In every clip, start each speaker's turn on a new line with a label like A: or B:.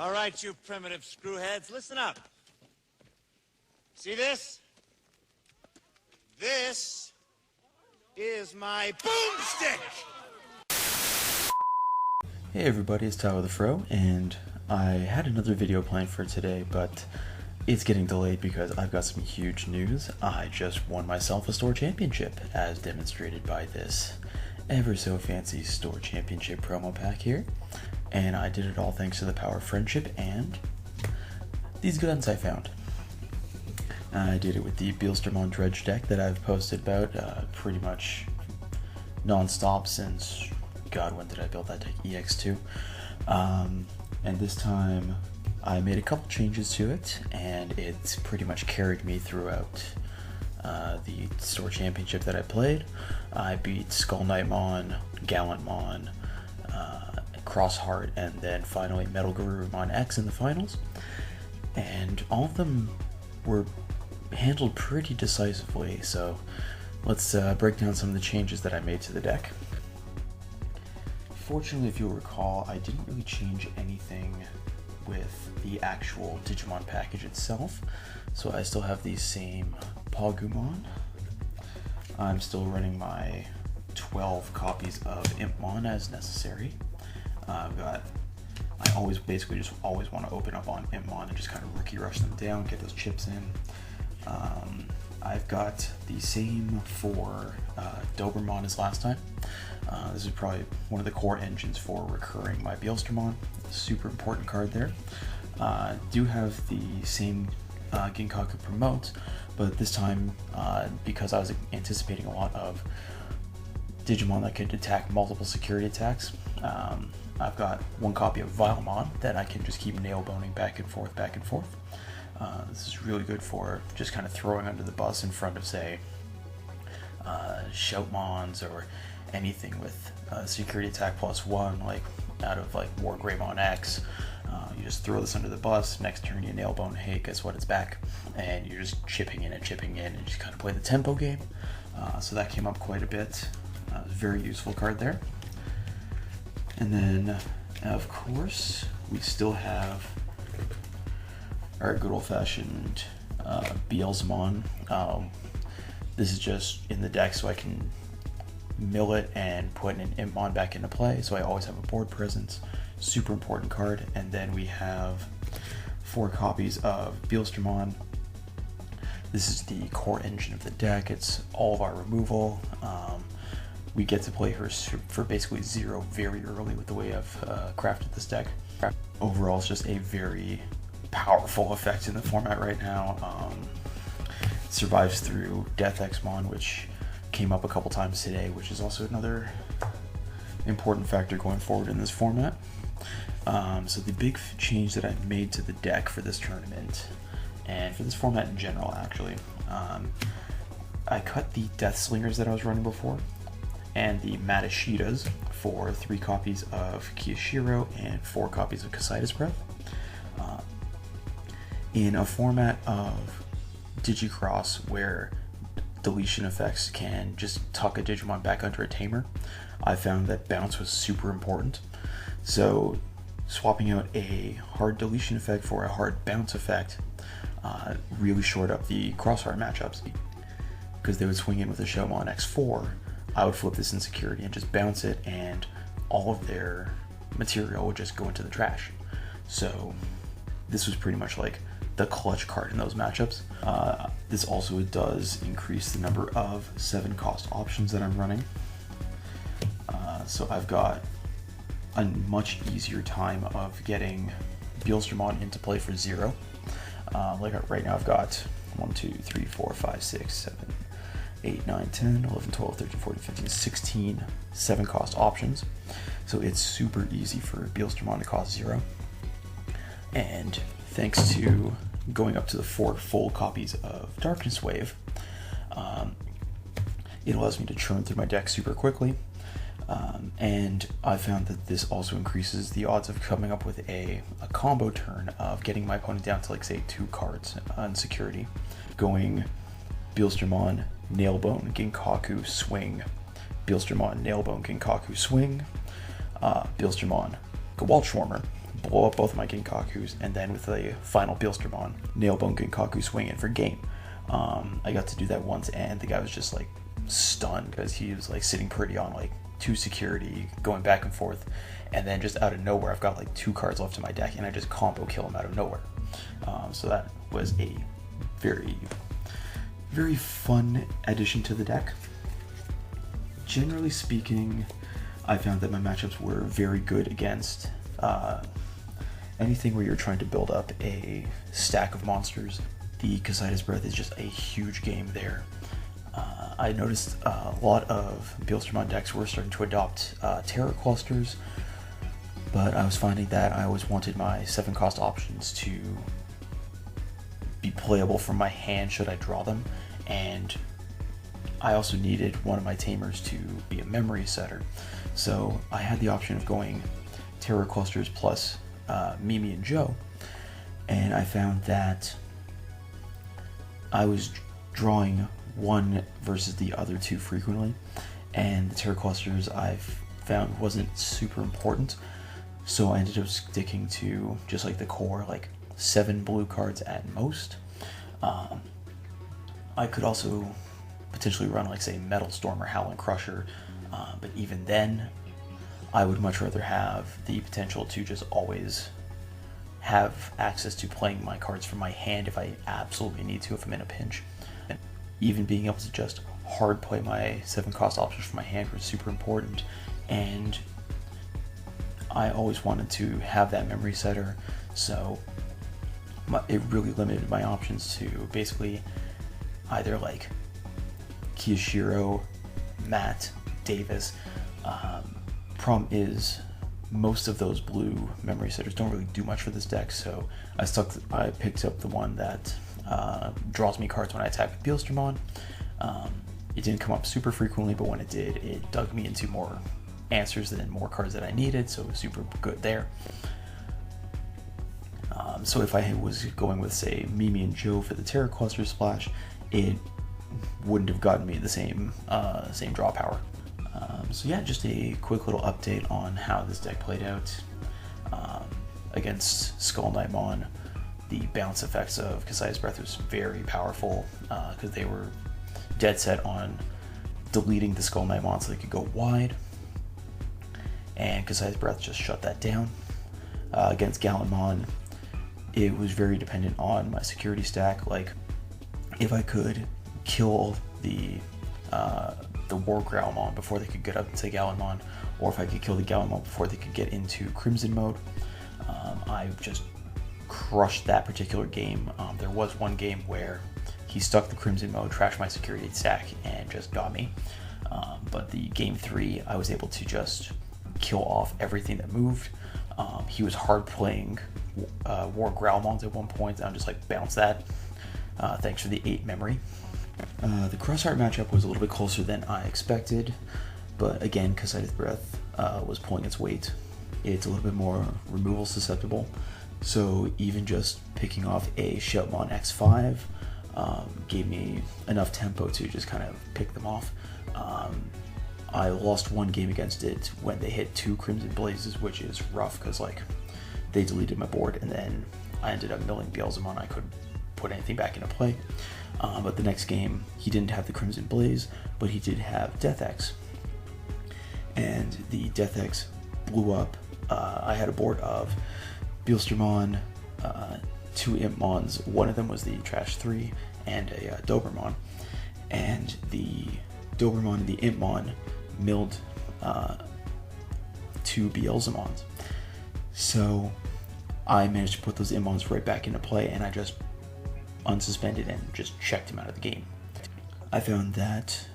A: All right, you primitive screwheads, listen up. See this? This is my boomstick!
B: Hey everybody, it's Tyler the Fro, and I had another video planned for today, but it's getting delayed because I've got some huge news. I just won myself a store championship, as demonstrated by this ever so fancy store championship promo pack here. And I did it all thanks to the power of friendship and these guns I found. I did it with the Beelstarmon Dredge deck that I've posted about pretty much non-stop since, God, when did I build that deck? EX2. And this time I made a couple changes to it, and it's pretty much carried me throughout the store championship that I played. I beat Skull Knightmon, Gallantmon, Crossheart, and then finally Metal Garurumon X in the finals. And all of them were handled pretty decisively, so let's break down some of the changes that I made to the deck. Fortunately, if you'll recall, I didn't really change anything with the actual Digimon package itself, so I still have the same Pogumon. I'm still running my 12 copies of Impmon as necessary. I always want to open up on Impmon and just kind of rookie rush them down, get those chips in. I've got the same for Dobermon as last time. This is probably one of the core engines for recurring my Beelstarmon. Super important card there. Do have the same Ginkaku promote, but this time because I was anticipating a lot of Digimon that could attack multiple security attacks, I've got one copy of Vilemon that I can just keep nail boning back and forth. This is really good for just kind of throwing under the bus in front of, say, Shoutmons or anything with security attack +1, like out of like Wargreymon X. You just throw this under the bus, next turn you nail bone, hey, guess what, it's back. And you're just chipping in and just kind of play the tempo game. So that came up quite a bit. Very useful card there. And then, of course, we still have our good old-fashioned Beelstarmon. This is just in the deck so I can mill it and put an Impmon back into play, so I always have a board presence. Super important card. And then we have 4 copies of Beelstarmon. This is the core engine of the deck. It's all of our removal. We get to play her for basically 0 very early with the way I've crafted this deck. Overall, it's just a very powerful effect in the format right now. It survives through Death Xmon, which came up a couple times today, which is also another important factor going forward in this format. So the big change that I've made to the deck for this tournament, and for this format in general actually, I cut the Death Slingers that I was running before, and the Matashitas for 3 copies of Kiyashiro and 4 copies of Casitas Breath. In a format of Digicross where deletion effects can just tuck a Digimon back under a tamer, I found that bounce was super important. So swapping out a hard deletion effect for a hard bounce effect really shored up the Crossheart matchups, because they would swing in with a Shoutmon X4. I would flip this insecurity and just bounce it, and all of their material would just go into the trash. So this was pretty much like the clutch card in those matchups. This also does increase the number of 7 cost options that I'm running. So I've got a much easier time of getting Beelstarmon into play for 0. Like right now I've got 1, 2, 3, 4, 5, 6, 7, 8, 9, 10, 11, 12, 13, 14, 15, 16 7 cost options. So it's super easy for Beelstarmon to cost 0. And thanks to going up to the 4 full copies of Darkness Wave, it allows me to churn through my deck super quickly. And I found that this also increases the odds of coming up with a combo turn of getting my opponent down to, like, say, 2 cards on security. Going Beelstarmon, Nailbone, Ginkaku, swing. Beelstarmon, Nailbone, Ginkaku, swing. Beelstarmon, Gewaltschwarmer, blow up both of my Ginkakus, and then with a final Beelstarmon Nailbone Ginkaku swing in for game. I got to do that once, and the guy was just like stunned because he was like sitting pretty on like 2 security, going back and forth, and then just out of nowhere, I've got like 2 cards left in my deck, and I just combo kill him out of nowhere. So that was a very, very fun addition to the deck. Generally speaking, I found that my matchups were very good against anything where you're trying to build up a stack of monsters. The Kasaida's Breath is just a huge game there. I noticed a lot of Beelstarmon decks were starting to adopt Terror Clusters, but I was finding that I always wanted my 7-cost options to be playable from my hand should I draw them, and I also needed one of my tamers to be a memory setter. So I had the option of going Terror Clusters plus Mimi and Joe, and I found that I was drawing one versus the other 2 frequently, and the Terror Clusters I've found wasn't super important, so I ended up sticking to just like the core, like 7 blue cards at most. I could also potentially run like say Metal Storm or Howling Crusher, but even then I would much rather have the potential to just always have access to playing my cards from my hand if I absolutely need to, if I'm in a pinch. And even being able to just hard play my 7-cost options from my hand was super important, and I always wanted to have that memory setter, so it really limited my options to basically either like Kiyashiro, Matt, Davis. Problem is, most of those blue memory setters don't really do much for this deck, so I picked up the one that draws me cards when I attack with Beelstarmon. It didn't come up super frequently, but when it did, it dug me into more answers and more cards that I needed, so it was super good there. So if I was going with, say, Mimi and Joe for the Terror Cluster Splash, it wouldn't have gotten me the same draw power. So yeah, just a quick little update on how this deck played out. Against Skull Knightmon, the bounce effects of Kasai's Breath was very powerful because they were dead set on deleting the Skull Knightmon so they could go wide, and Kasai's Breath just shut that down. Against Gallantmon, it was very dependent on my security stack. Like, if I could kill the War Growlmon before they could get up to Gallantmon, or if I could kill the Gallantmon before they could get into Crimson mode, I just crushed that particular game. There was one game where he stuck the Crimson mode, trashed my security stack, and just got me. But the game 3, I was able to just kill off everything that moved. He was hard playing War Growlmons at one point, and I'm just like, bounce that. Thanks for the 8 memory. The Crossheart matchup was a little bit closer than I expected, but again, Kasai's Breath was pulling its weight. It's a little bit more removal susceptible, so even just picking off a Shoutmon X5 gave me enough tempo to just kind of pick them off. I lost one game against it when they hit 2 Crimson Blazes, which is rough because like they deleted my board, and then I ended up milling Beelzemon. I couldn't put anything back into play. But the next game, he didn't have the Crimson Blaze, but he did have Death X. And the Death X blew up. I had a board of Beelstarmon, 2 Impmons. One of them was the Trash 3, and a Dobermon. And the Dobermon and the Impmon milled 2 Beelzemons. So I managed to put those Impmons right back into play, and I just unsuspended and just checked him out of the game. I found that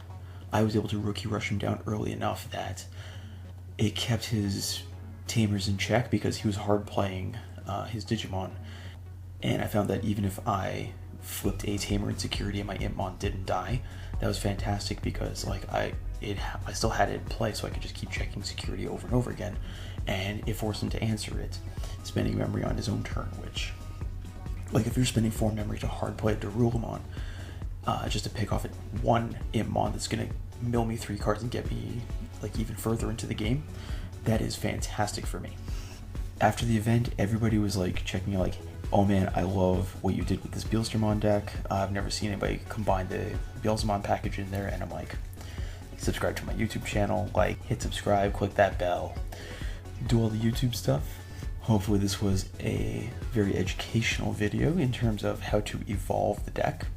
B: I was able to rookie rush him down early enough that it kept his tamers in check because he was hard playing his Digimon, and I found that even if I flipped a tamer in security and my Impmon didn't die, that was fantastic because like I still had it in play, so I could just keep checking security over and over again, and it forced him to answer it, spending memory on his own turn, which, like, if you're spending 4 memory to hard play a Darulamon, just to pick off one Impmon that's gonna mill me 3 cards and get me like even further into the game, that is fantastic for me. after the event, everybody was like checking out like, oh man, I love what you did with this Beelstarmon deck. I've never seen anybody combine the Beelstarmon package in there, and I'm like, subscribe to my YouTube channel, like, hit subscribe, click that bell, do all the YouTube stuff. Hopefully this was a very educational video in terms of how to evolve the deck.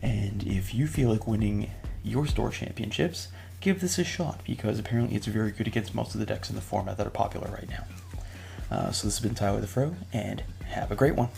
B: And if you feel like winning your store championships, give this a shot, because apparently it's very good against most of the decks in the format that are popular right now. So this has been Tyler the Fro, and have a great one.